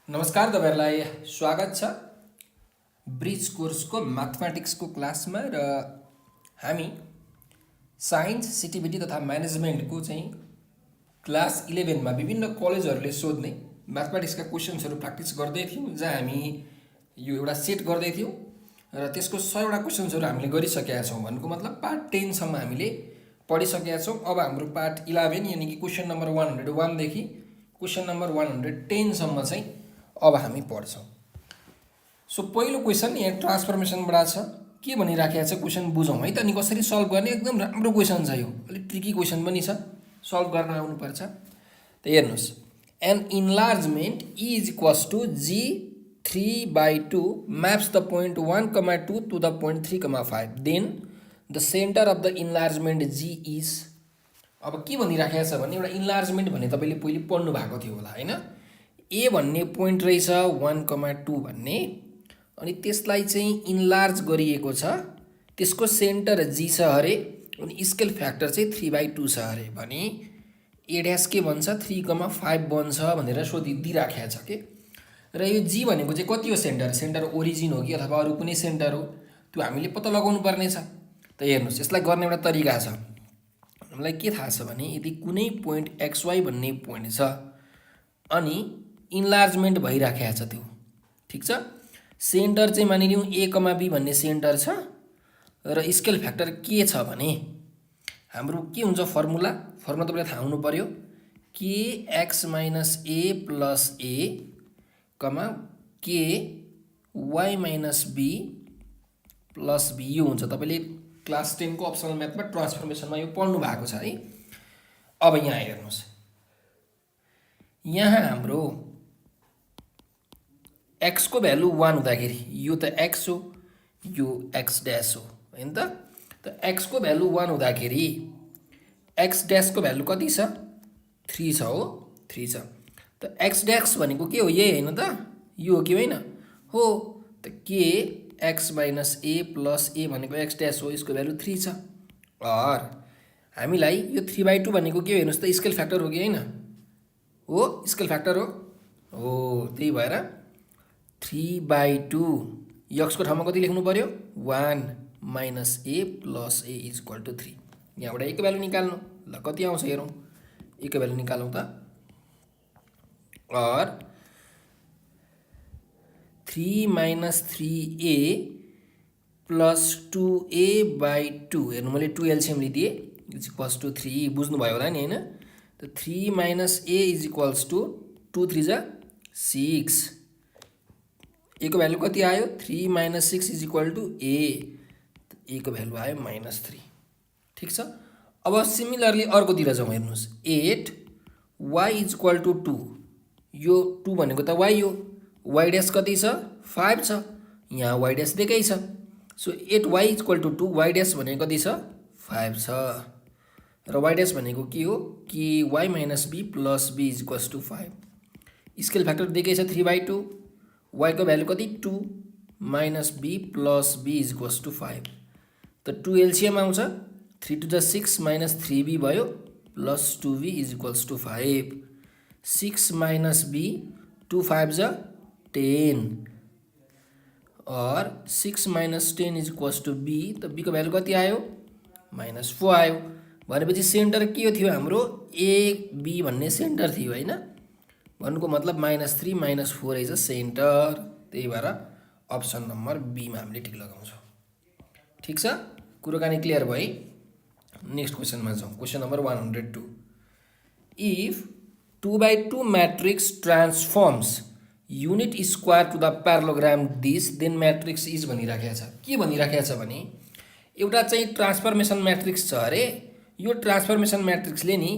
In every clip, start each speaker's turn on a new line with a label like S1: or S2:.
S1: नमस्कार तपाईहरुलाई स्वागत छ ब्रिज कोर्सको म्याथमेटिक्सको क्लासमा र हामी साइन्स सिटिभिटी तथा म्यानेजमेन्टको चाहिँ क्लास 11 मा विभिन्न कलेजहरुले सोध्ने म्याथमेटिक्सका क्वेशन्सहरु प्र्याक्टिस गर्दै थियौं जहाँ हामी यो एउटा सेट गर्दै थियौं र त्यसको 100 वटा क्वेशन्सहरु हामीले गरिसकेका छौं भन्नुको मतलब पार्ट 10 सम्म हामीले पढिसकेका छौं। अब हाम्रो पार्ट 11 यानी कि क्वेशन नम्बर 101 देखि क्वेशन नम्बर 110 सम्म चाहिँ अब हामी पढ्छौं। सो पहिलो क्वेशन यहाँ ट्रान्सफर्मेसनबाट छ के भनिराखेको छ क्वेशन बुझौं है त। अनि कसरी सल्भ गर्ने एकदम राम्रो क्वेशन छ यो, अलि ट्रिकी क्वेशन पनि छ, सल्भ गर्न आउनु पर्छ। त हेर्नुस्, an enlargement E is equals to G3/2 maps the point 1, 2 to the point 3, 5 then the center of the enlargement G is। अब के भनिराखेको छ भने एउटा इन्लार्जमेन्ट भने तपाईले पहिले पढ्नु भएको थियो होला हैन। ए भन्ने पोइन्ट रहेछ 1, 2 भन्ने, अनि त्यसलाई चाहिँ इन्लार्ज गरिएको छ, त्यसको सेन्टर जी छ अरे अनि स्केल फ्याक्टर चाहिँ 3/2 छ अरे भने ए ड्यास के भन्छ 3,5 बन्छ भनेर दिइराखेको छ के। र यो जी भनेको चाहिँ कति हो सेन्टर, सेन्टर ओरिजिन हो कि अथवा अरु कुनै सेन्टर हो त्यो हामीले पत्ता लगाउनु पर्ने छ। त हेर्नुस्, यसलाई गर्ने एउटा तरिका छ। हामीलाई के थाहा छ भने यदि कुनै पोइन्ट xy भन्ने पोइन्ट छ अनि इन्लार्जमेन्ट भइराखेको छ त्यो, ठीक छ, सेन्टर चाहिँ मानिलिउँ a, b भन्ने सेन्टर छ र स्केल फ्याक्टर के छ भने हाम्रो के हुन्छ फर्मुला तपाईलाई थाहा हुनु पर्यो kx - a + a, ky - b + b यो हुन्छ। तपाईले क्लास 10 को अप्सनल म्याथमा ट्रान्सफर्मेसनमा यो पढ्नु भएको छ है। अब यहाँ हेर्नुस्, यहाँ हाम्रो x को भ्यालु 1 हुँदाखेरि यो त x हो, यो x ड्यास हो हैन त। त x को भ्यालु 1 हुँदाखेरि x ड्यास को भ्यालु कति छ 3 छ हो, 3 छ। त x ड्यास भनेको के हो, यही हैन त, यो हो कि हैन हो। त k x - a + a भनेको x ड्यास हो, यसको भ्यालु 3 छ। और हामीलाई यो 3/2 भनेको के हो हेर्नुस् त, स्केल फ्याक्टर हो कि हैन हो, स्केल फ्याक्टर हो, त्यही भएर 3/2 x को ठाउँमा कति लेख्नु पर्यो 1 - a + a = 3। यहाँबाट a को भ्यालु निकाल्नु, ल कति आउँछ हेरौं, a को भ्यालु निकालौं त। और 3 - 3a + 2a/2 हेर्नु मैले 2 एलसीएम लिदिए = 3 बुझ्नु भयो होला नि हैन। त 3 - a = 2 3 जा 6, a को भ्यालु कति आयो 3 - 6 = a, a को भ्यालु आयो -3, ठीक छ। अब सिमिलरली अर्कोतिर जाउँ, हेर्नुस् 8 y = 2, यो 2 भनेको त y हो, y ड्यास कति छ 5 छ, यहाँ y ड्यास दिएकै छ। सो 8y = 2, y ड्यास भनेको कति छ 5 छ र y ड्यास भनेको के हो ky - b + b = 5। Scale factor दिएकै छ 3/2, y को भ्यालु कति 2 - b + b = 5। त 2 एलसीएम आउँछ, 3 2 जा 6 - 3b भयो + 2b = 5। 6 - b 2 5 जा 10 और 6 - 10 = b, त b को भ्यालु कति आयो -4 आयो। भनेपछि सेन्टर के थियो हाम्रो a b भन्ने सेन्टर थियो हैन, भन्नुको मतलब -3 - 4 इज अ सेन्टर। त्यही भएर अप्सन नम्बर बी मा हामीले टिक लगाउँछौं, ठीक छ। कुराकानी क्लियर भयो। नेक्स्ट क्वेशनमा जाउँ, question number 102। If 2/2 matrix transforms unit square to the parallelogram this then matrix is भनिराखेको छ। के भनिराखेको छ भने एउटा चाहिँ ट्रान्सफर्मेसन मैट्रिक्स छ अरे, यो ट्रान्सफर्मेसन मैट्रिक्सले नि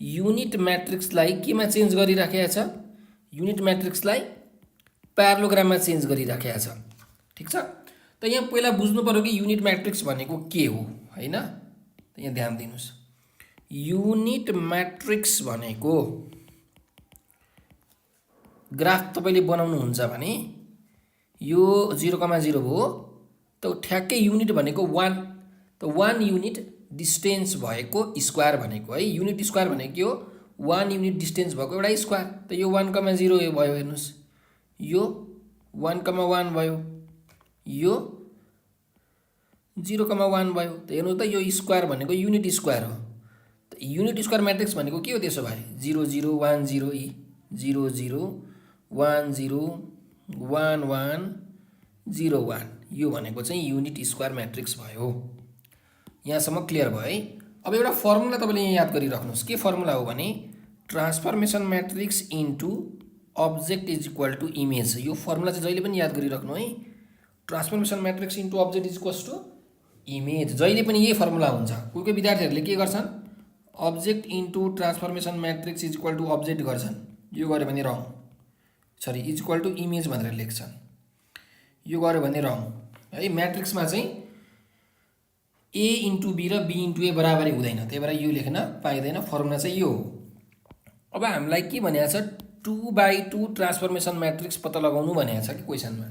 S1: युनिट मैट्रिक्सलाई केमा चेन्ज गरिराखेको छ, युनिट मैट्रिक्सलाई प्यारालोग्राममा चेन्ज गरिराखेको छ, ठीक छ। त यहाँ पहिला बुझ्नु पर्यो कि युनिट मैट्रिक्स भनेको के हो हैन। त यहाँ ध्यान दिनुस्, युनिट मैट्रिक्स भनेको ग्राफ तपाईले बनाउनु हुन्छ भने यो 0,0 हो, त ठ्याक्कै युनिट भनेको 1, त 1 युनिट डिस्टेन्स भएको स्क्वायर भनेको है, युनिट स्क्वायर भनेको के हो 1 युनिट डिस्टेन्स भएको एउटा स्क्वायर। त यो 1,0 भयो हेर्नुस्, यो 1,1 भयो, यो 0,1 भयो। त हेर्नु त यो स्क्वायर भनेको युनिट स्क्वायर हो। त युनिट स्क्वायर म्याट्रिक्स भनेको के हो त्यसो भए 0 0 1 0 0 0 1 0 1 1 0 1 यो भनेको चाहिँ युनिट स्क्वायर म्याट्रिक्स भयो। यहाँसम्म क्लियर भयो है। अब एउटा फर्मुला तपाईँले यहाँ याद गरिराख्नुहोस्। के फर्मुला हो भने transformation matrix into object is equal to image. यो फर्मुला चाहिँ जहिले पनि याद गरिराख्नु है। Transformation matrix into object is equals to image, जहिले पनि यही फर्मुला हुन्छ। कोही कोही विद्यार्थीहरूले के गर्छन्, object into transformation matrix is equal to object गर्छन्। यो गऱ्यो भने रङ, sorry is equal to image भनेर लेख्छन्। यो गऱ्यो भने रङ है। म्याट्रिक्समा चाहिँ ए इन्टु बी र बी इन्टु ए बराबरी हुँदैन, त्यही भएर यो लेख्न पाइँदैन। फर्मुला चाहिँ यो हो। अब हामीलाई के भनेको छ, 2/2 ट्रान्सफर्मेसन म्याट्रिक्स पत्ता लगाउनु भनेको छ कि क्वेसनमा।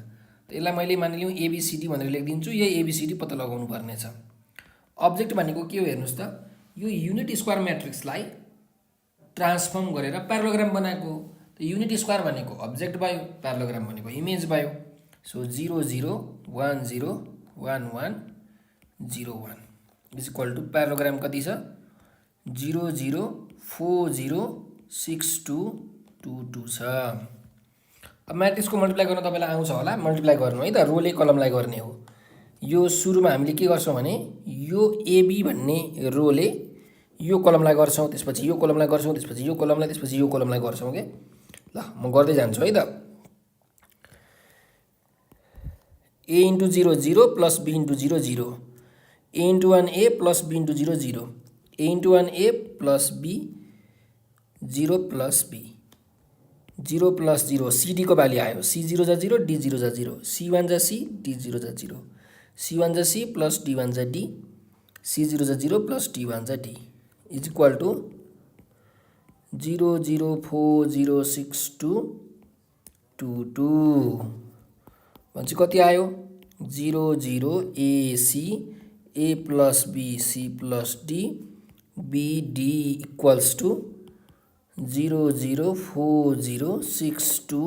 S1: त यसलाई मैले मानिलिउँ एबिसिडी भनेर लेखिदिन्छु। यही एबिसिडी पत्ता लगाउनु पर्ने छ। अब्जेक्ट भनेको के हो हेर्नुहोस् त, यो युनिट स्क्वायर म्याट्रिक्सलाई ट्रान्सफर्म गरेर प्यारालोग्राम बनाएको। त युनिट स्क्वायर भनेको अब्जेक्ट भयो, प्यारालोग्राम भनेको इमेज भयो। सो 0 0 1 0 1 1 0 1 इज इक्वल टु प्यारालोग्राम कति छ 0 0 4 0 6 2 2 2 छ। अब म्याट्रिक्सको मल्टिप्लाई गर्न तपाईँलाई आउँछ होला, मल्टिप्लाई गर्नु है त, रोले कलमलाई गर्ने हो। यो सुरुमा हामीले के गर्छौँ भने यो एबी भन्ने रोले यो कलमलाई गर्छौँ, त्यसपछि यो कलमलाई गर्छौँ, त्यसपछि यो कलमलाई, त्यसपछि यो कलमलाई गर्छौँ के। ल म गर्दै जान्छु है त। A into 0 0 plus B into 0 0, A into 1 A plus B into 0 0, A into 1 A plus B 0 plus B 0 plus 0, CD को भ्याल्यु आयो। सी 0 जा 0, डी 0 जा 0, सी 1 जा सी, डी 0 जा 0, सी 1 जा सी प्लस डी 1 जा डी, सी 0 जा 0 plus D 1 जा डी इज इक्वल टु 0 0 4 0 6 2 2 2 भनेपछि कति आयो 0 0 A C, A plus B C plus D, B D equals to 0 0 4 0 6 2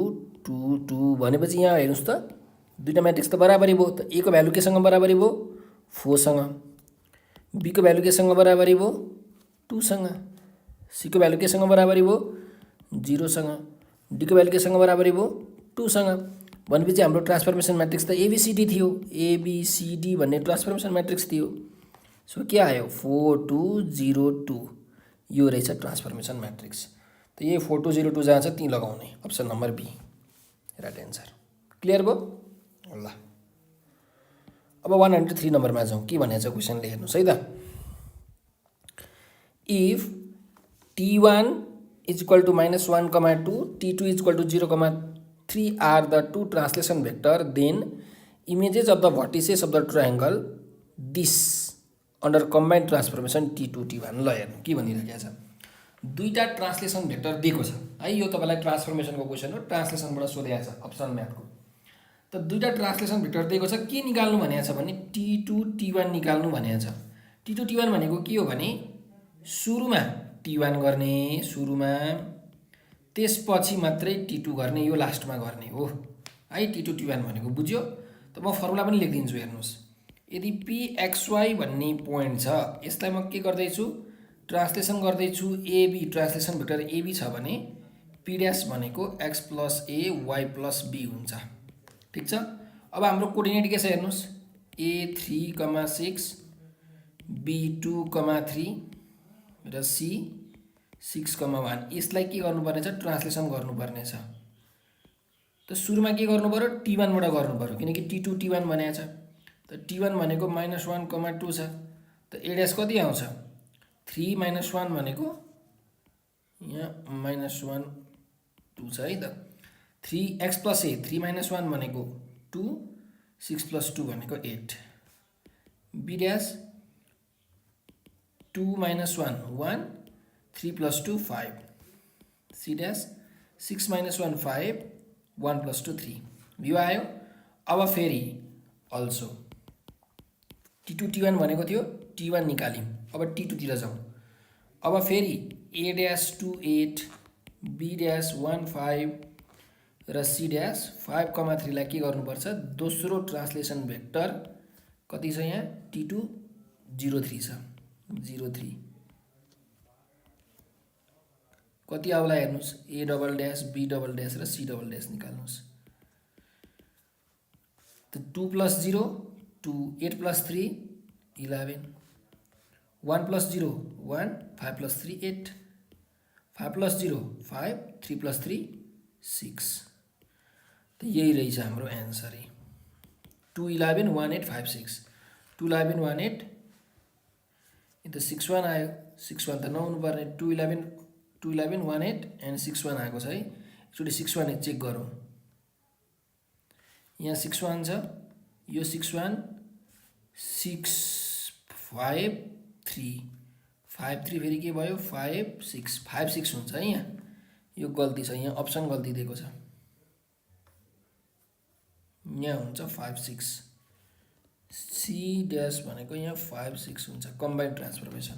S1: 2 2 भनेपछि यहाँ हेर्नुहोस् त दुईटा म्याट्रिक्स त बराबरी भयो। त ए को भ्यालु केसँग बराबरी भयो 4 सँग, बी को भ्यालु केसँग बराबरी भयो 2 सँग, सी को भ्यालु केसँग बराबरी भयो 0 सँग, डी को भ्यालु केसँग बराबरी भयो 2 सँग। भनेपछि हाम्रो ट्रान्सफर्मेसन म्याट्रिक्स त एबिसिडी थियो, एबिसिडी भन्ने ट्रान्सफर्मेसन म्याट्रिक्स थियो। सो के आयो 4 2 0 2, यो रहेछ ट्रान्सफर्मेसन म्याट्रिक्स। त यही 4 2 0 2 जहाँ छ त्यहीँ लगाउने, option number B right answer. Clear भयो ल। अब 103 नम्बरमा जाउँ। के भनेको छ क्वेसनले हेर्नुहोस् है त। If t1 is equal to -1, -2, t2 is equal to 0,3 are the two translation vector, then images of the vertices of the triangle this under combined transformation t2 t1। ल हेर्नु के भनिरहेको छ, दुईटा ट्रान्सलेसन भेक्टर दिएको छ है। यो तपाईँलाई ट्रान्सफर्मेसनको क्वेसन हो, ट्रान्सलेसनबाट सोधेको छ अप्सन म्याथको। त दुईटा ट्रान्सलेसन भेक्टर दिएको छ, के निकाल्नु भनेको छ भने t2 t1 निकाल्नु भनेको छ। t2 t1 भनेको के हो भने सुरुमा t1 गर्ने, सुरुमा, त्यसपछि मात्रै t2 गर्ने, यो लास्टमा गर्ने हो है। t2 t1 भनेको बुझ्यो। त म फर्मुला पनि लेखिदिन्छु हेर्नुहोस्। यदि pxy भन्ने पोइन्ट छ, यसलाई म के गर्दैछु ट्रान्सलेसन गर्दैछु एबी, ट्रान्सलेसन भेक्टर एबी छ भने p ड्यास भनेको x plus A Y plus B हुन्छ। ठिक छ। अब हाम्रो कोअर्डिनेट के छ हेर्नुहोस्, a 3,6 b 2,3 र c 6,1। यसलाई के गर्नुपर्ने छ ट्रान्सलेसन गर्नुपर्ने छ। त सुरुमा के गर्नु पर्यो t1 बाट गर्नु पर्यो, किनकि t2 t1 भनेको छ। त t1 भनेको -1,2 छ। त a ड्यास कति आउँछ 3 - 1 भनेको यहाँ -1 2 छ है त। 3x प्लस ए 3 - 1 भनेको 2, 6 + 2 भनेको 8, b ड्यास 2 - 1 1, 3 + 2 5, c ड्यास 6 - 1 5, 1 + 2 3, यो आयो। अब फेरि अल्सो t2 t1 भनेको थियो, t1 निकाल्यौँ। अब t2 तिर जाउँ। अब फेरि a ड्यास 2 8, b ड्यास 1 5 र सी ड्यास 5,3 लाई के गर्नुपर्छ दोस्रो ट्रान्सलेसन भेक्टर कति छ यहाँ T2 03 छ 03 कति आउला हेर्नुस् A double dash B double dash र C डबल ड्यास निकाल्नुस् त 2 + 0 2 8 + 3 11 1 + 0 1 5 + 3 8 5 + 0 5 3 + 3 6 त यही रहेछ हाम्रो एन्सर 2 11 1 8 5 6 2 11 1 8 यो त 6 1 आयो 6 1 त नहुनु पर्ने 2 11 1 8 एन्ड 6 1 आएको छ है एकचोटि 6 1 चेक गरौँ यहाँ 6 1 छ यो 6 1 6 5 3 5 3 फेरि के भयो 5 6 5 6 हुन्छ है यहाँ यो गल्ती छ यहाँ अप्सन गल्ती दिएको छ यहाँ हुन्छ 5 6 C ड्यास भनेको यहाँ 5 6 हुन्छ कम्बाइन्ड ट्रान्सफर्मेसन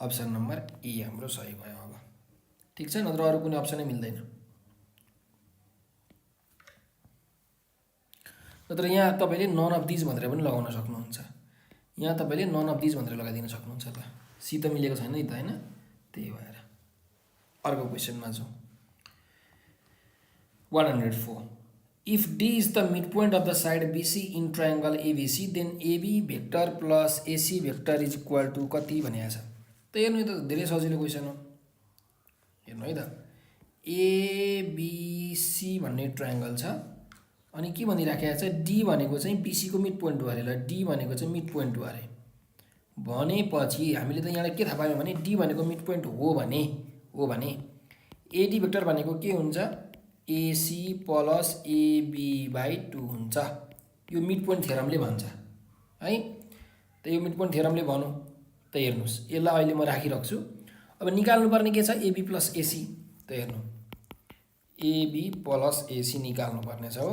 S1: अप्सन नम्बर ए हाम्रो सही भयो अब ठीक छ नत्र अरु कुनै अप्सनै मिल्दैन नत्र यहाँ तपाईले नन अफ दिस भनेर पनि लगाउन सक्नुहुन्छ यहाँ तपाईले नन अफ दिस भनेर लगाइदिन सक्नुहुन्छ ल सी त मिलेको छैन नि त हैन त्यही भएर अर्को क्वेशनमा जाउँ 104 If D is the midpoint of the side BC in triangle ABC, then AB vector plus AC vector is equal to कति भनेको छ त हेर्नु यो त धेरै सजिलो क्वेशन हो हेर्नु है त ABC भन्ने ट्रायंगल छ अनि के भनिराखेको छ D भनेको चाहिँ BC को मिड पोइन्ट हो अरे ल D भनेको चाहिँ मिड पोइन्ट हो अरे भनेपछि हामीले त यहाँलाई के थाहा पायौं भने D भनेको मिड पोइन्ट हो भने AD भेक्टर भनेको के हुन्छ AC प्लस AB बाई 2 हुन्छ यो मिड पोइन्ट थ्योरमले भन्छ है त यो मिड पोइन्ट थ्योरमले भनौं त हेर्नुस् यसलाई अहिले म राखिराख्छु अब निकाल्नु पर्ने के छ AB प्लस AC त हेर्नु AB प्लस AC निकाल्नु पर्ने छ हो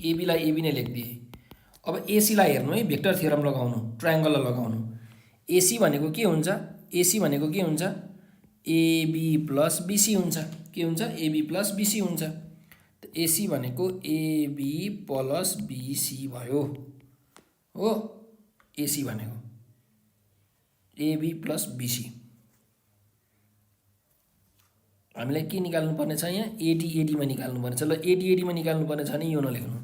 S1: AB लाई AB नै लेख्दिए अब AC लाई हेर्नु है भेक्टर थ्योरम लगाउनु ट्रायंगल लगाउनु AC भनेको के हुन्छ AC भनेको के हुन्छ AB प्लस BC हुन्छ के हुन्छ AB प्लस BC हुन्छ त AC भनेको AB प्लस BC भयो हो AC भनेको AB प्लस BC हामीलाई के निकाल्नु पर्ने छ यहाँ AD मा निकाल्नु पर्ने छ ल AD मा निकाल्नु पर्ने छ नि यो नलेख्नु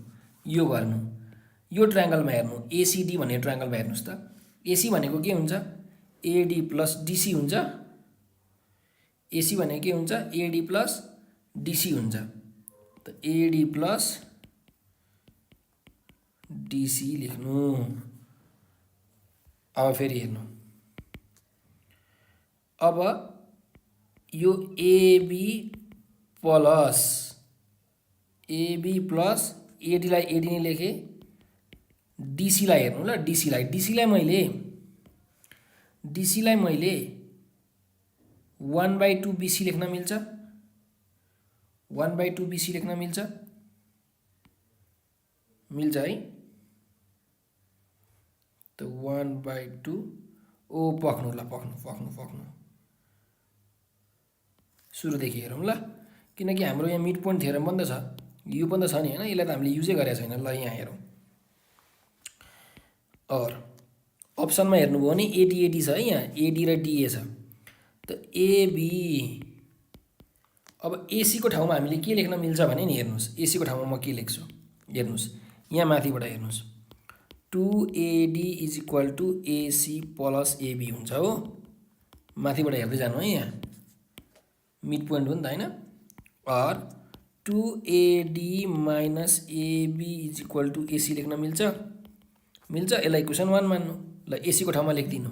S1: यो गर्नु यो ट्रायंगलमा हेर्नु ACD भन्ने ट्रायंगलमा हेर्नुस् त AC भनेको के हुन्छ AD प्लस DC हुन्छ AC भनेको के हुन्छ AD प्लस DC हुन्छ त AD प्लस DC लेख्नु अब फेरि हेर्नु अब यो AB प्लस AD लाई AD नै लेखे DC लाई हेर्नु ल DC लाई मैले 1/2 BC लेख्न मिल्छ 1/2 BC लेख्न मिल्छ है त 1/2 ओ पक्नु ल पक्नु सुरुदेखि हेरौँ ल किनकि हाम्रो यहाँ मिड पोइन्ट थ्योरम पनि त छ यो पनि त छ नि हैन यसलाई त हामीले युजै गरेका छैन ल यहाँ हेरौँ और अप्सनमा हेर्नुभयो भने AD छ है यहाँ AD र DA छ त AB अब AC को ठाउँमा हामीले के लेख्न मिल्छ भने नि हेर्नुस् AC को ठाउँमा म के लेख्छु हेर्नुस् यहाँ माथिबाट हेर्नुस् 2AD = AC प्लस AB हुन्छ हो माथिबाट हेर्दै जानु है यहाँ मिड पोइन्ट हो नि त हैन और 2AD minus AB = AC लेख्न मिल्छ यसलाई इक्वेसन 1 मान्नु ल AC को ठाउँमा लेख्दिनु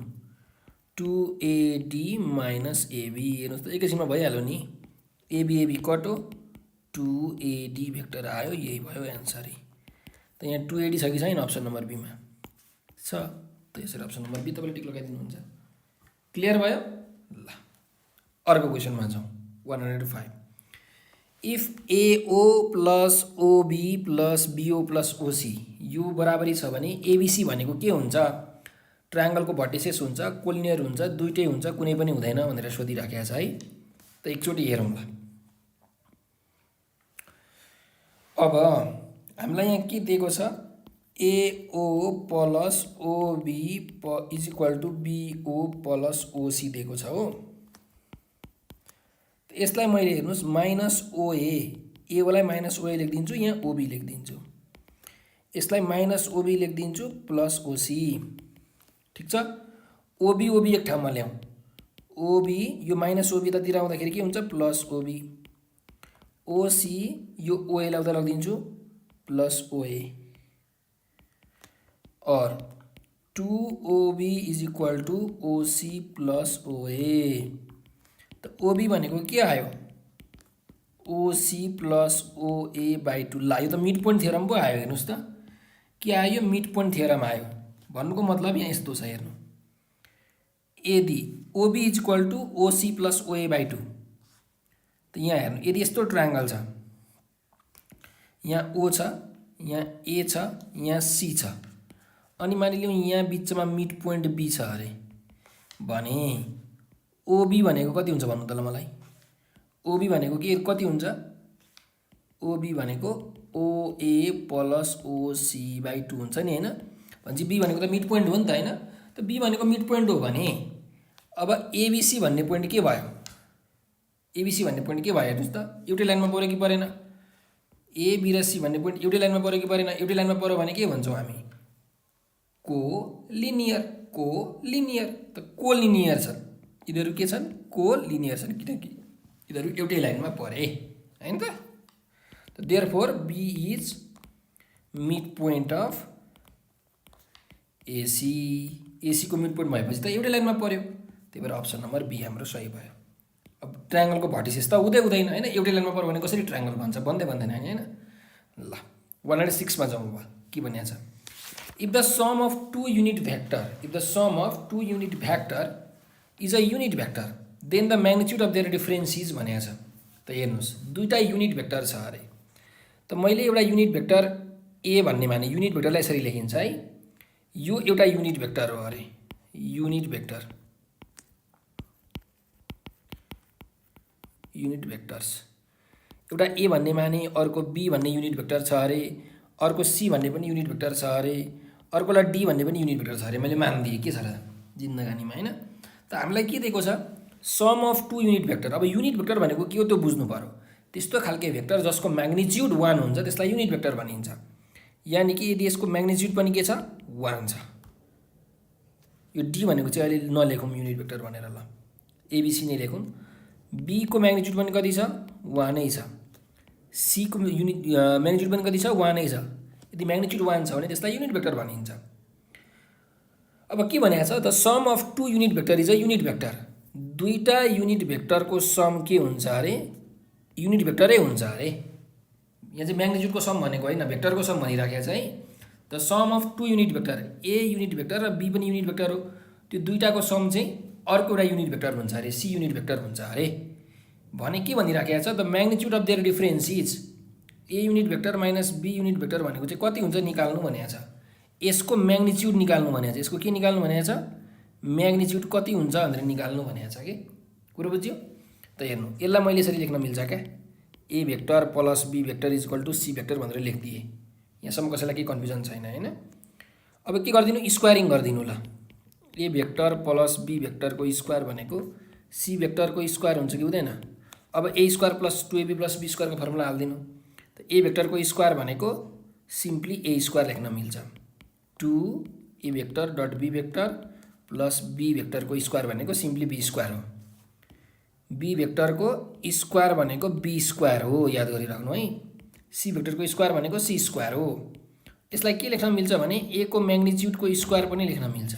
S1: 2AD minus AB हेर्नुस् त एकैछिनमा भइहाल्यो नि AB कटो 2AD भेक्टर आयो यही भयो एन्सर त यहाँ 2AD छ कि छैन अप्सन नम्बर B मा छ त यसरी अप्सन नम्बर B तपाईले टिक लगाइदिनु हुन्छ क्लियर भयो ल अर्को क्वेशनमा जाउँ 105 If AO plus OB plus BO plus OC यो बराबरी छ भने ABC भनेको के हुन्छ ट्रायंगलको भर्टिसेस हुन्छ कोलिनियर हुन्छ दुईटै हुन्छ कुनै पनि हुँदैन भनेर सोधिराखेको छ है त एकचोटी हेरौँ ल अब हामीलाई यहाँ के दिएको छ AO plus OB is equal to BO plus OC दिएको छ हो। यसलाई मैले हेर्नुहोस् माइनस OA, एओलाई माइनस OA लेखिदिन्छु, यहाँ OB लेखिदिन्छु, यसलाई माइनस OB लेखिदिन्छु प्लस OC। ठिक छ, OB एक ठाउँमा ल्याउँ, OB यो माइनस OB यतातिर आउँदाखेरि के हुन्छ प्लस OB, OC यो OA लाई उता लगिदिन्छु प्लस OA, और 2OB is equal to OC plus OA। तो OB भनेको के आयो OC प्लस OA बाई 2। ला यो त मिड पोइन्ट थ्योरम पो आयो, हेर्नुहोस् त के आयो मिड पोइन्ट थ्योरम आयो। भन्नुको मतलब यहाँ यस्तो छ, हेर्नु यदि OB is equal to OC plus OA by 2, त यहाँ हेर्नु यदि यस्तो ट्रायंगल छ, यहाँ O छ, यहाँ A छ, यहाँ C छ, अनि मानिलिउँ यहाँ बिचमा मिड पोइन्ट B छ अरे भने OB भनेको कति हुन्छ भन्नु त ल मलाई। OB भनेको के कति हुन्छ, OB भनेको OA प्लस OC बाई 2 हुन्छ नि, होइन। भनेपछि B भनेको त मिड पोइन्ट हो नि त, होइन। त B भनेको मिड पोइन्ट हो भने अब ABC भन्ने पोइन्ट के भयो, ABC भन्ने पोइन्ट के भयो हेर्नुहोस् त, एउटै लाइनमा पऱ्यो कि परेन। A B र C भन्ने पोइन्ट एउटै लाइनमा पऱ्यो कि परेन, एउटै लाइनमा पऱ्यो भने के भन्छौँ हामी कोलिनियर, कोलिनियर। त कोलिनियर छ, यिनीहरू के छन् कोलिनियर छन्, किनकि यिनीहरू एउटै लाइनमा परे, हैन त। Therefore B is mid point of AC, AC को मिड पोइन्ट भएपछि त एउटै लाइनमा पर्यो, त्यही भएर अप्सन नम्बर B हाम्रो सही भयो। अब ट्रायंगलको भर्टिसेस त हुँदैन, हैन। एउटै लाइनमा पर्यो भने कसरी ट्रायंगल भन्छ, बन्दैन हैन। ल 106 मा जाउँ, के भनिएको छ, if the sum of two unit vector is a unit vector then the magnitude of their difference is भनेको छ। त हेर्नुहोस् दुईटा युनिट भेक्टर छ अरे, त मैले एउटा युनिट भेक्टर A भन्ने माने युनिट भेक्टरलाई यसरी लेखिन्छ है, यो एउटा युनिट भेक्टर हो अरे, युनिट भेक्टर्स एउटा A भन्ने माने, अर्को B भन्ने युनिट भेक्टर छ अरे, अर्को C भन्ने पनि युनिट भेक्टर छ अरे, अर्कोलाई D भन्ने पनि युनिट भेक्टर छ अरे, मैले मानिदिएँ के छ र जिन्दगानीमा, हैन। त हामीलाई के दिएको छ sum of two unit vector. अब युनिट भेक्टर भनेको के हो त्यो बुझ्नु पर्यो। त्यस्तो खालके भेक्टर जसको म्याग्निट्युड 1 हुन्छ त्यसलाई युनिट भेक्टर भनिन्छ, यानि कि यदि यसको म्याग्निट्युड पनि के छ 1 छ। यो D भनेको चाहिँ अहिले नलेखौँ युनिट भेक्टर भनेर, ल ABC नै लेखौँ। B को म्याग्निट्युड पनि कति छ 1 नै छ, C को युनिट म्याग्निट्युड पनि कति छ 1 नै छ। यदि म्याग्निट्युड 1 छ भने त्यसलाई युनिट भेक्टर भनिन्छ। अब के भनेको छ, the sum of two unit vector is a unit vector. दुईटा युनिट भेक्टरको सम के हुन्छ अरे युनिट भेक्टरै हुन्छ अरे। यहाँ चाहिँ म्याग्निट्युडको सम भनेको होइन, भेक्टरको सम भनिराखेको छ है। The sum of two unit vector, A unit vector र B पनि युनिट भेक्टर हो, त्यो दुईटाको सम चाहिँ अर्को एउटा युनिट भेक्टर हुन्छ अरे, C युनिट भेक्टर हुन्छ अरे। भने के भनिराखेको छ, the magnitude of there difference is A unit vector minus B unit vector भनेको चाहिँ कति हुन्छ निकाल्नु भनेको छ। यसको म्याग्निट्युड निकाल्नु भनेको छ, यसको के निकाल्नु भनेको छ म्याग्निट्युड कति हुन्छ भनेर निकाल्नु भनेको छ कि कुरो बुझ्यो। त हेर्नु यसलाई मैले यसरी लेख्न मिल्छ क्या, A vector plus B vector is equal to C vector भनेर लेखिदिएँ। यहाँसम्म कसैलाई केही कन्फ्युजन छैन, होइन। अब के गरिदिनु स्क्वायरिङ गरिदिनु, ल A भेक्टर प्लस B भेक्टरको स्क्वायर भनेको C भेक्टरको स्क्वायर हुन्छ कि हुँदैन। अब A square plus 2AB plus B स्क्वायरको फर्मुला हालिदिनु। त A भेक्टरको स्क्वायर भनेको सिम्पली A स्क्वायर लेख्न मिल्छ, 2A vector dot B vector plus B भेक्टरको स्क्वायर भनेको सिम्पली B स्क्वायर हो। B भेक्टरको स्क्वायर भनेको B स्क्वायर हो, याद गरिराख्नु है। C भेक्टरको स्क्वायर भनेको C स्क्वायर हो। यसलाई के लेख्न मिल्छ भने A को म्याग्निट्युडको स्क्वायर पनि लेख्न मिल्छ,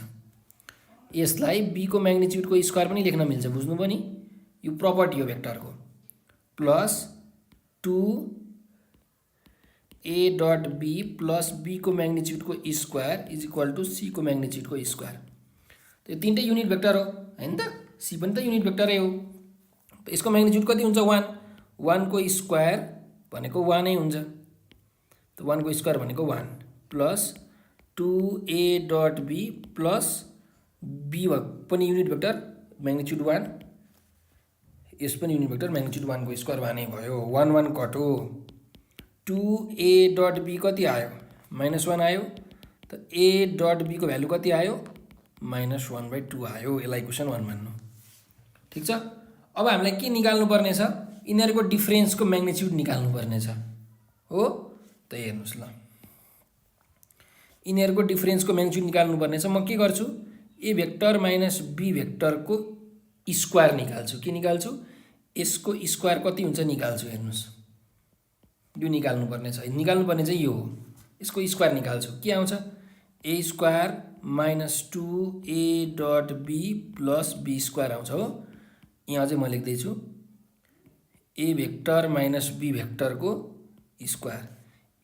S1: यसलाई B को म्याग्निट्युडको स्क्वायर पनि लेख्न मिल्छ, बुझ्नु पनि यो प्रपर्टी हो भेक्टरको। Plus 2A dot B plus B को म्याग्निट्युडको square is equal to C को म्याग्निट्युडको स्क्वायर। त्यो तीनटै युनिट भेक्टर हो, हैन त। C पनि त युनिट भेक्टरै हो। त यसको म्याग्निट्युड कति हुन्छ 1, 1 को स्क्वायर भनेको 1 नै हुन्छ। त 1 को स्क्वायर भनेको 1 plus 2A dot B plus B पनि युनिट भेक्टर म्याग्निट्युड 1, यस पनि युनिट भेक्टर म्याग्निट्युड 1 को स्क्वायर 1 नै भयो। 1 1 कट हो, 2a डट बी कति आयो -1 आयो। त a डट बी को भ्यालु कति आयो -1/2 आयो। यसलाई इक्वेसन 1 मान्नु। ठिक छ। अब हामीलाई के निकाल्नु पर्ने छ यिनीहरूको डिफरेन्सको म्याग्निट्युड निकाल्नु पर्ने छ हो। त हेर्नुस् ल यिनीहरूको डिफरेन्सको म्याग्निट्युड निकाल्नु पर्ने छ। म के गर्छु a भेक्टर माइनस b भेक्टरको स्क्वायर निकाल्छु। के निकाल्छु यसको स्क्वायर कति हुन्छ निकाल्छु। हेर्नुस् यो निकाल्नु पर्ने छ। निकाल्नु पर्ने चाहिँ यो हो। यसको स्क्वायर निकाल्छु के आउँछ a square minus 2a dot b plus b square आउँछ हो। यहाँ चाहिँ म लेख्दैछु a भेक्टर माइनस b भेक्टरको स्क्वायर।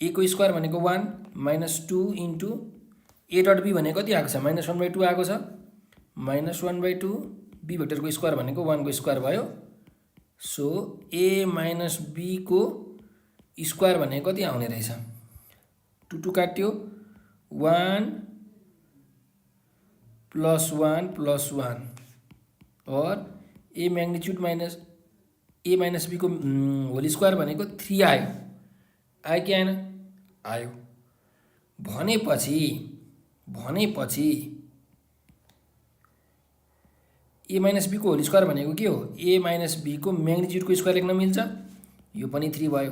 S1: a को स्क्वायर भनेको 1 minus 2 into a dot b भनेको कति आएको छ -1/2 आएको छ। -1/2 b भेक्टरको स्क्वायर भनेको 1 को स्क्वायर भयो। सो a माइनस b को स्क्वायर भनेको कति आउने रहेछ 2 2 काट्यो 1 प्लस 1 प्लस 1 और a मैग्निट्युड minus a minus b को होल स्क्वायर भनेको 3 आयो। आयो कि आएन आयो। भनेपछि a माइनस b को होल स्क्वायर भनेको के हो a माइनस b को म्याग्निट्युडको स्क्वायर लेख्न मिल्छ। यो पनि 3 भयो।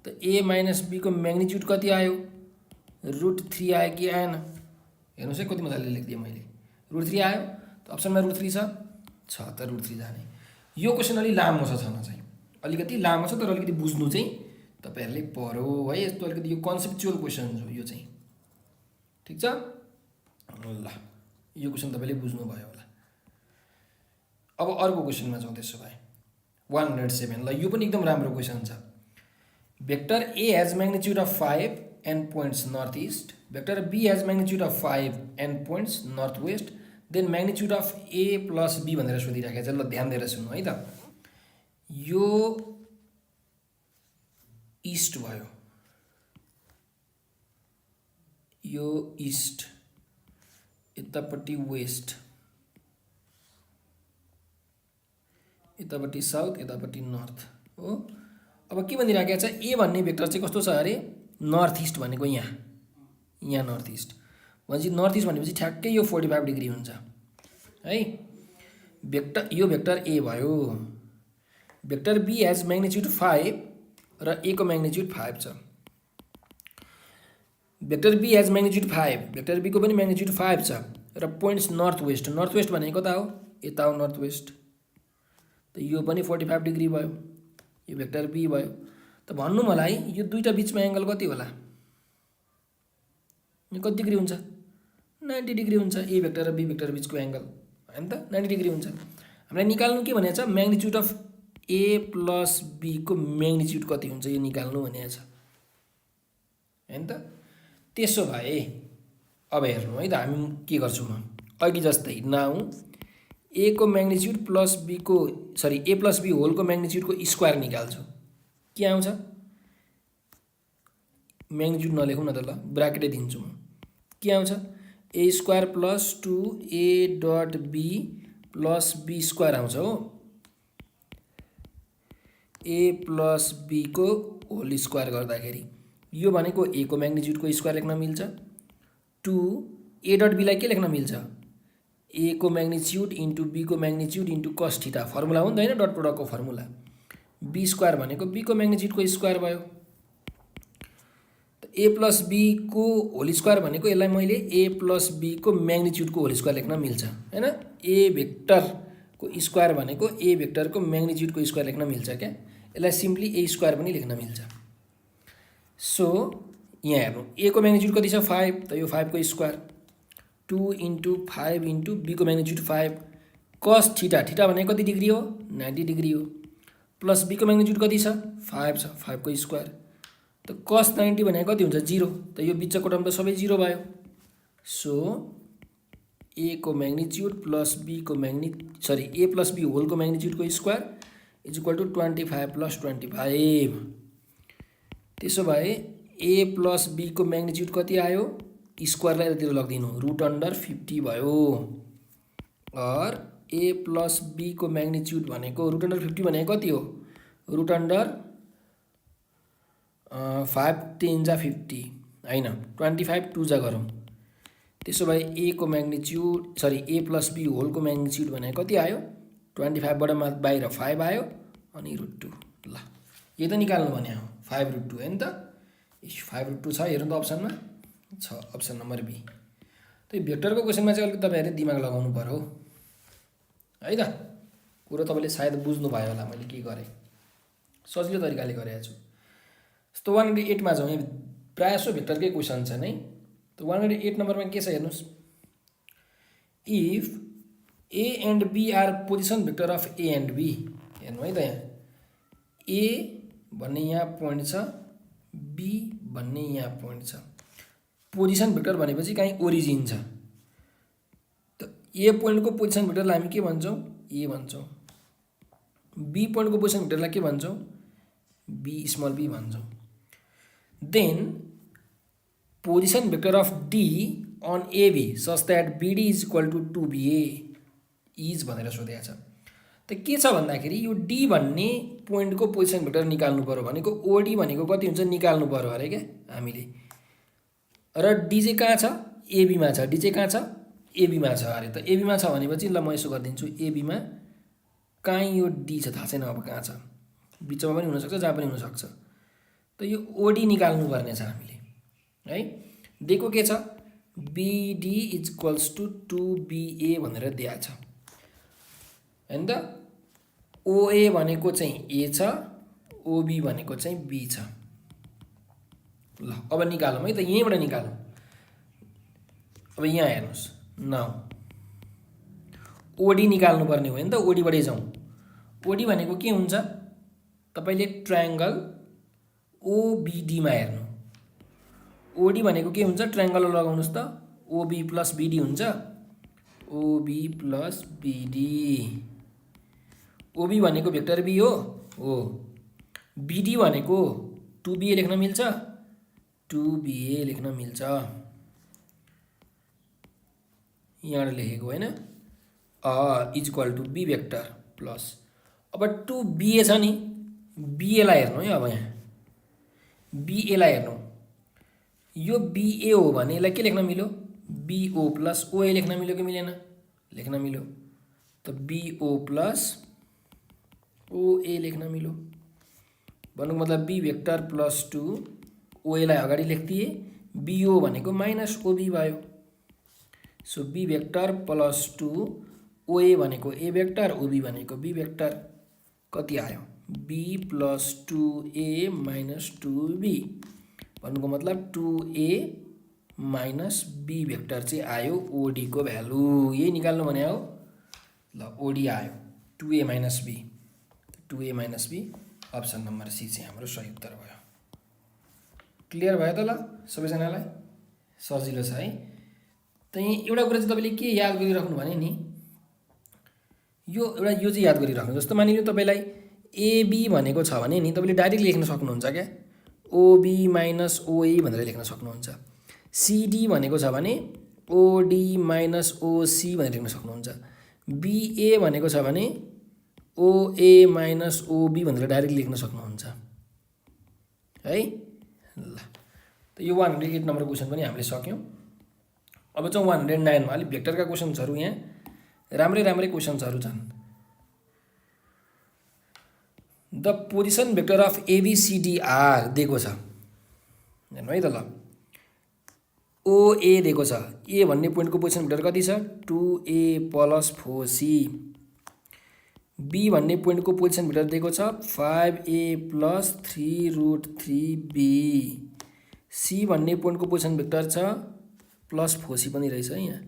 S1: त a माइनस b को म्याग्निट्युड कति आयो √3 आयो कि आएन। हेर्नुहोस् है कति मजाले लेखिदिएँ मैले। √3 आयो। त अप्सनमा √3 छ त √3 जाने। यो क्वेसन अलि लामो छ छन चाहिँ अलिकति लामो छ तर अलिकति बुझ्नु चाहिँ तपाईहरुले पर्यो है। यस्तो अलिकति यो कन्सेप्चुअल क्वेसन हो यो चाहिँ। ठीक छ ल यो क्वेसन तपाईले बुझ्नु भयो होला। अब अर्को क्वेसनमा जाउँ। त्यसो भए 107 ल यो पनि एकदम राम्रो क्वेसन छ। Vector a has magnitude of 5 and points northeast, vector b has magnitude of 5 and points northwest, then magnitude of a plus b भनेर सोधिराखेको छ। ल ध्यान दिएर सुन्नु है त। यो इस्ट भयो, यो इस्ट, यतापट्टि वेस्ट, यतापट्टि साउथ, यतापट्टि नर्थ हो। अब के भनिराखेको छ ए भन्ने भेक्टर चाहिँ कस्तो छ अरे नर्थ इस्ट भनेको यहाँ नर्थ इस्ट भनेपछि नर्थ इस्ट भनेपछि ठ्याक्कै यो 45 डिग्री हुन्छ है। भेक्टर यो भेक्टर ए भयो। भेक्टर बी हैज मैग्निट्युड 5 र ए को मैग्निट्युड 5 छ। Vector B has magnitude 5, vector B को पनि मैग्निट्युड 5 छ र points north west. North west भनेको त हो यता हो नर्थ वेस्ट। त यो पनि 45 डिग्री भयो। यो भेक्टर बी भयो। त भन्नु मलाई यो दुईटा बीचमा एंगल कति होला यो कति डिग्री हुन्छ 90 डिग्री हुन्छ। ए भेक्टर र बी भेक्टर बीचको एंगल हैन त 90 डिग्री हुन्छ। हामीलाई निकाल्नु के भनेको छ magnitude of A plus B को म्याग्निट्युड कति हुन्छ यो निकाल्नु भनेको छ हैन त। त्यसो भए अब हेर्नु है त हामी के गर्छौं। म अघि जस्तै नाउ ए को म्याग्निट्युड प्लस बी को सरी ए प्लस बी होल को म्याग्निट्युड को स्क्वायर निकाल्छु। के आउँछ म्याग्निट्युड नलेखौँ न त ल ब्राकेटै दिन्छु म। के आउँछ A square plus 2a dot B plus B square आउँछ हो। ए प्लस बी को होल स्क्वायर गर्दाखेरि यो भनेको ए को म्याग्निट्युड को स्क्वायर लेख्न मिल्छ। 2a डट बी लाई के लेख्न मिल्छ ए को म्याग्निट्युड इन्टु बी को magnitude into cos theta formula हो नि त हैन डट प्रोडक्ट को फर्मुला। बी स्क्वायर भनेको बी को म्याग्निट्युड को स्क्वायर भयो। त ए प्लस बी को होल स्क्वायर भनेको यसलाई मैले ए प्लस बी को म्याग्निट्युड को होल स्क्वायर लेख्न मिल्छ हैन। ए भेक्टर को स्क्वायर भनेको ए भेक्टर को म्याग्निट्युड को स्क्वायर लेख्न मिल्छ क्या। यसलाई सिम्पली ए स्क्वायर पनि लेख्न मिल्छ। सो यहाँ हेर्नु ए को म्याग्निट्युड कति छ 5 त यो 5 को स्क्वायर 2 इन्टु 5 इन्टु बी को म्याग्निट्युड 5 कस थीटा थीटा भनेको कति डिग्री हो 90 डिग्री हो। प्लस बी को म्याग्निट्युड कति छ 5 छ 5 को स्क्वायर। त कस 90 भनेको कति हुन्छ 0। त यो बिचको टर्म त सबै 0 भयो। सो ए को म्याग्निट्युड प्लस बी को ए प्लस बी होल को म्याग्निट्युड को square is equal to 25 plus 25। त्यसो भए ए प्लस बी को म्याग्निट्युड कति आयो स्क्वायरलाई यतातिर लगिदिनु √50 भयो। और ए प्लस बी को म्याग्निट्युड भनेको √50 भनेको कति हो √50 5 10 जा 50 हैन 25 2 जा गरौँ त्यसो भए a को म्याग्निट्युड सरी a + b होल को म्याग्निट्युड भने कति आयो 25 बाट बाहिर 5 आयो अनि √2 ल यो त निकाल्नु भने हो 5 √2 हैन त 5 √2 छ हेर्नु त अप्सनमा छ अप्सन नम्बर बी त भेक्टरको क्वेशनमा चाहिँ अलिकति तपाईहरुले दिमाग लगाउनु पर्यो है त कुरा तपाईले सायद बुझ्नु भयो होला मैले के गरे सजिलो तरिकाले गरेको छु जस्तो 108 मा जाउँ प्राय सो भेक्टरकै क्वेशन छ नै त 108 नम्बरमा के छ हेर्नुस् if a and b are position vector of a and b हेर्नु है त यहाँ a भन्ने यहाँ पोइन्ट छ b भन्ने यहाँ पोइन्ट छ पोजिसन भेक्टर भनेपछि कहीं ओरिजिन छ त a पोइन्ट को पोजिसन भेक्टरलाई हामी के भन्छौं a भन्छौं b पोइन्ट को पोजिसन भेक्टरलाई के भन्छौं b स्मल b भन्छौं then position vector of D on AB such that BD is equal to 2BA is भनेर सोधेको छ त के छ भन्दाखेरि यो D भन्ने पोइन्ट को पोजिसन भेक्टर निकाल्नु पर्यो भनेको OD भनेको कति हुन्छ निकाल्नु पर्यो अरे के हामीले र D चाहिँ कहाँ छ AB मा छ D चाहिँ कहाँ छ AB मा छ अरे त AB मा छ भनेपछि ल म यसो गर्दिन्छु AB मा कहाँ यो D छ थाहा छैन अब कहाँ छ बिचमा पनि हुन सक्छ जहाँ पनि हुन सक्छ त यो OD निकाल्नु पर्ने छ हामीले है दिएको के छ BD = 2BA भनेर दिएको छ हैन त OA भनेको चाहिँ A छ OB भनेको चाहिँ B छ ल अब निकालौं है त यहीँबाट निकालौं अब यहाँ हेर्नुस् नाउ OD निकाल्नु पर्ने हो हैन त OD बाटै जाउँ OD भनेको के हुन्छ तपाईले ट्रायंगल OBD मा हेर्नु OD भनेको के हुन्छ ट्रायंगल लगाउनुस् त OB + BD हुन्छ OB + BD OB भनेको भेक्टर B हो BD भनेको 2BA लेख्न मिल्छ 2BA लेख्न मिल्छ यहाँ लेखेको हैन = B भेक्टर प्लस अब 2BA छ नि BA लाई हेर्नु है अब यहाँ BA लाई हेर्नु यो BA हो भने यसलाई के लेख्न मिल्यो BO + OA लेख्न मिल्यो कि मिलेन लेख्न मिल्यो त BO + OA लेख्न मिल्यो भन्नुको मतलब B भेक्टर + 2 OA लाई अगाडि लेख्दिए BO भनेको -OB भयो सो B भेक्टर + 2 OA भनेको A भेक्टर OB भनेको B भेक्टर कति आयो B + 2A - 2B भन्नुको मतलब 2A - B भेक्टर चाहिँ आयो OD को भ्यालु यही निकाल्नु भने हो ल OD आयो 2A - B 2A - B option number C चाहिँ हाम्रो सही उत्तर भयो क्लियर भयो त ल सबैजनालाई सजिलो छ है त्यही एउटा कुरा चाहिँ तपाईले के याद गरिराख्नु भने नि यो चाहिँ याद गरिराख्नु जस्तो मानिलिनु तपाईलाई AB भनेको छ भने नि तपाईले डाइरेक्ट लेख्न सक्नुहुन्छ क्या OB - OA भनेर लेख्न सक्नुहुन्छ CD भनेको छ भने OD - OC भनेर लेख्न सक्नुहुन्छ BA भनेको छ भने OA - OB भनेर डाइरेक्ट लेख्न सक्नुहुन्छ है ल त यो 108 नम्बर क्वेशन पनि हामीले सक्यौं अब चाहिँ 109 मा अलि भेक्टरका क्वेशन्सहरु यहाँ राम्रै क्वेशन्सहरु छन् the position vector of ABCDR दिएको छ हेर्नु है त ल OA दिएको छ A भन्ने पोइन्टको पोजिसन भेक्टर कति छ 2A + 4C B भन्ने पोइन्टको पोजिसन भेक्टर दिएको छ 5A + 3√3B C भन्ने पोइन्टको पोजिसन भेक्टर छ +4C पनि रहेछ यहाँ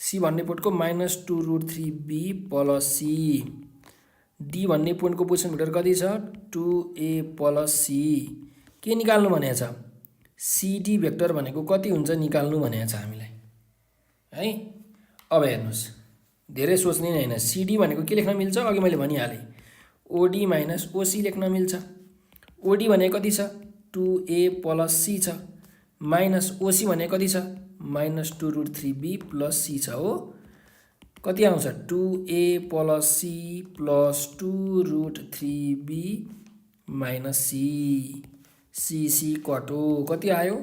S1: C भन्ने पोइन्टको -2√3B + C D भन्ने पोइन्टको पोजिसन भेक्टर कति छ 2A + C के निकाल्नु भनेको छ CD भेक्टर भनेको कति हुन्छ निकाल्नु भनेको छ हामीलाई है अब हेर्नुस् धेरै सोच्ने नै हैन CD भनेको के लेख्न मिल्छ अघि मैले भनिहालेँ OD - OC लेख्न मिल्छ OD भनेको कति छ 2A + C छ -OC भनेको कति छ -2√3B + C छ हो कति आउँछ 2A + C + 2√3B - C CC कटो कति आयो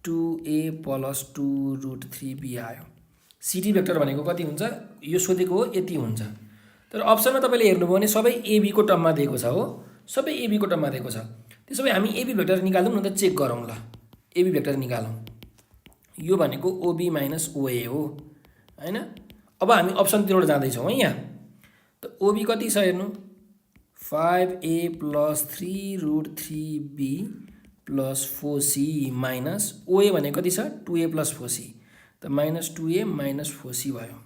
S1: 2a + 2√3b आयो। सिटी भेक्टर भनेको कति हुन्छ यो सोधेको हो यति हुन्छ। तर अप्सनमा तपाईँले हेर्नुभयो भने सबै एबी को टर्ममा दिएको छ हो, सबै एबी को टर्ममा दिएको छ। त्यसो भए हामी एबी भेक्टर निकालौँ न त, चेक गरौँ ल। एबी भेक्टर निकालौँ, यो भनेको ओबी - ओए हो हैन। अब हामी अप्सनतिरबाट जाँदैछौँ है यहाँ। त ओबी कति छ हेर्नु 5a + 3√3b + 4c माइनस ओए भनेको कति छ 2a + 4c, त -2a - 4c भयो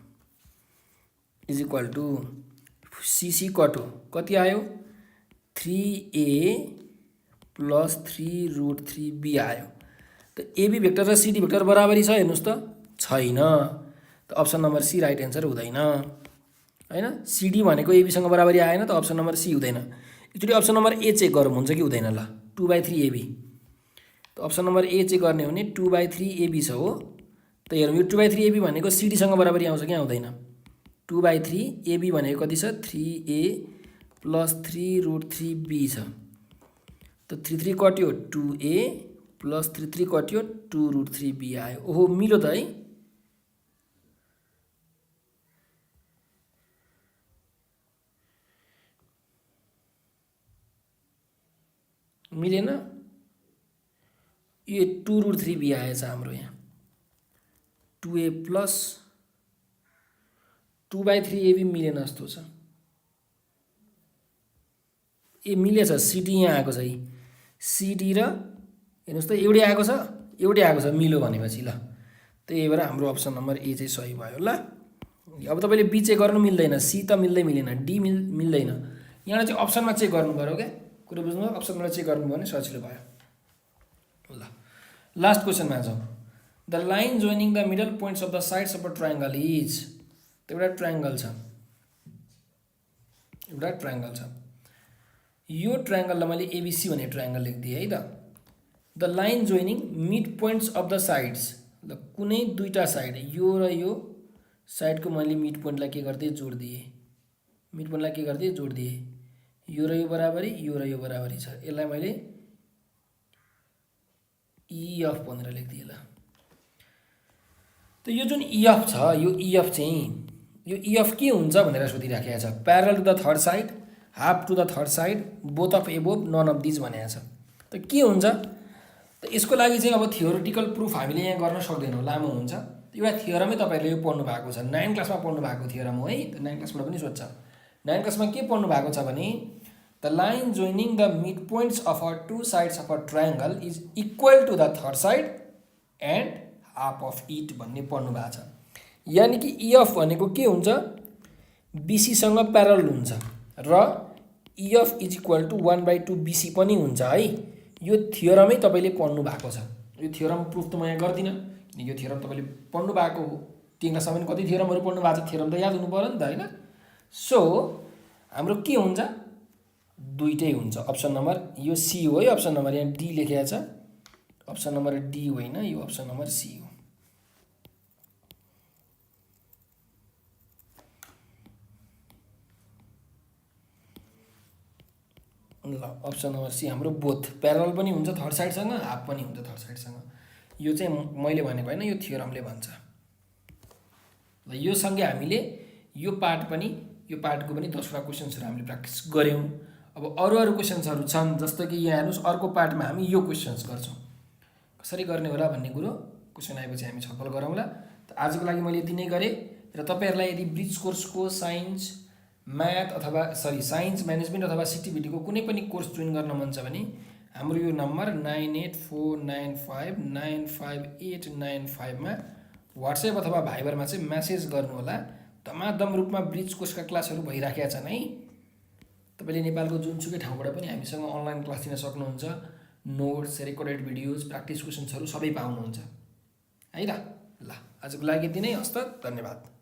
S1: = सीसी कटो कति आयो 3a + 3√3b आयो। त एबी भेक्टर र सिडी भेक्टर बराबरी छ हेर्नुहोस् त, छैन। त option number C right answer हुँदैन हैन। सिडी भनेको एबीसँग बराबरी आएन, त अप्सन नम्बर सी हुँदैन। एकचोटि अप्सन नम्बर ए चेक गरौँ हुन्छ कि हुँदैन ल। 2/3 एबी, त अप्सन नम्बर ए चेक गर्ने हो भने 2/3 एबी छ हो। त हेरौँ यो 2/3 एबी भनेको सिडीसँग बराबरी आउँछ कि आउँदैन। 2/3 एबी भनेको कति छ 3a + 3√3b छ। त 3 कट्यो 2a + 3 कट्यो 2√3b आयो। ओहो मिल्यो त है। मिलेन, यो 2√3b आएछ हाम्रो यहाँ। 2a + 2/3 एबी मिलेन जस्तो छ। ए मिलेछ, सिडी यहाँ आएको छ है। सिडी र हेर्नुहोस् त एउटै आएको छ, एउटै आएको छ मिल्यो भनेपछि ल। त्यही भएर हाम्रो अप्सन नम्बर ए चाहिँ सही भयो ल। अब तपाईँले बी चेक गर्नु मिल्दैन, सी त मिल्दैन, डी मिल्दैन। यहाँ चाहिँ अप्सनमा चेक गर्नु पऱ्यो क्या, कुरो बुझ्नुभयो। अप्सनबाट चेक गर्नुभयो भने सजिलो भयो ल। लास्ट क्वेसनमा जाउँ। The line joining the middle points of the sides of a triangle is, एउटा ट्रायङ्गल छ, एउटा ट्रायङ्गल छ। यो ट्रायङ्गललाई मैले एबिसी भन्ने ट्रायङ्गल लेखिदिएँ है त। The line joining mid points of the sides, ल कुनै दुईवटा साइड यो र यो साइडको मैले मिड पोइन्टलाई के गरिदिएँ जोडिदिएँ, मिड पोइन्टलाई के गरिदिएँ जोडिदिएँ। यो र यो बराबरी, यो र यो बराबरी छ। यसलाई मैले इएफ भनेर लेखिदिएँ ल। त यो जुन इएफ छ, यो इएफ चाहिँ यो इएफ के हुन्छ भनेर सोधिराखेको छ। Parallel to the third side, half to the third side, both of above, none of these भनेको छ। त के हुन्छ त यसको लागि चाहिँ अब थियोरिटिकल प्रुफ हामीले यहाँ गर्न सक्दैनौँ, लामो हुन्छ। एउटा थियोरमै तपाईँहरूले यो पढ्नु भएको छ, 9 क्लासमा पढ्नु भएको थियोरम हो है। त 9 क्लासबाट पनि सोध्छ। 9 क्लासमा के पढ्नु भएको छ भने the line joining the mid points of a two sides of a triangle is equal to the third side and half of it भन्ने पढ्नु भएको छ। यानि कि इएफ भनेको के हुन्छ बिसीसँग प्यारल हुन्छ र इएफ = 1/2 बिसी पनि हुन्छ है। यो थियोरमै तपाईँले पढ्नु भएको छ। यो थियोरम प्रुफ त म यहाँ गर्दिनँ, किनकि यो थियोरम तपाईँले पढ्नु भएको हो। 10 क्लासमा पनि कति थियोरमहरू पढ्नु भएको छ, थियोरम त याद हुनु पऱ्यो नि त होइन। सो हाम्रो के हुन्छ दुईटै हुन्छ। अप्सन नम्बर यो सी हो है, अप्सन नम्बर यहाँ डी लेखेको छ, अप्सन नम्बर डी होइन, यो अप्सन नम्बर सी हो। ल अप्सन नम्बर सी हाम्रो बोथ प्यारल पनि हुन्छ थर्ड साइडसँग, हाफ पनि हुन्छ थर्ड साइडसँग। यो चाहिँ मैले भनेको होइन, यो थियोरमले भन्छ। ल यो सँगै हामीले यो पार्ट पनि, यो पार्टको पनि 10वटा क्वेसन्सहरू हामीले प्र्याक्टिस गऱ्यौँ। अब अरू क्वेसन्सहरू छन्, जस्तो कि यहाँ हेर्नुहोस् अर्को पार्टमा हामी यो क्वेसन्स गर्छौँ। कसरी गर्ने होला भन्ने कुरो क्वेसन आएपछि हामी छलफल गरौँला। त आजको लागि मैले यति नै गरेँ। र तपाईँहरूलाई यदि ब्रिज कोर्सको साइन्स, म्याथ अथवा साइन्स, म्यानेजमेन्ट अथवा सिटिभिटीको कुनै पनि कोर्स जोइन गर्न मन छ भने हाम्रो यो नम्बर 9849595895 मा व्हाट्सएप अथवा भाइबरमा चाहिँ म्यासेज गर्नुहोला। धमाधम रूपमा ब्रिज कोर्सका क्लासहरू भइराखेका छन् है। तपाईँले नेपालको जुनसुकै ठाउँबाट पनि हामीसँग अनलाइन क्लास लिन सक्नुहुन्छ। नोट्स, रेकर्डेड भिडियोज, प्र्याक्टिस क्वेसन्सहरू सबै पाउनुहुन्छ है त। ल आजको लागि यति नै, हस्त, धन्यवाद।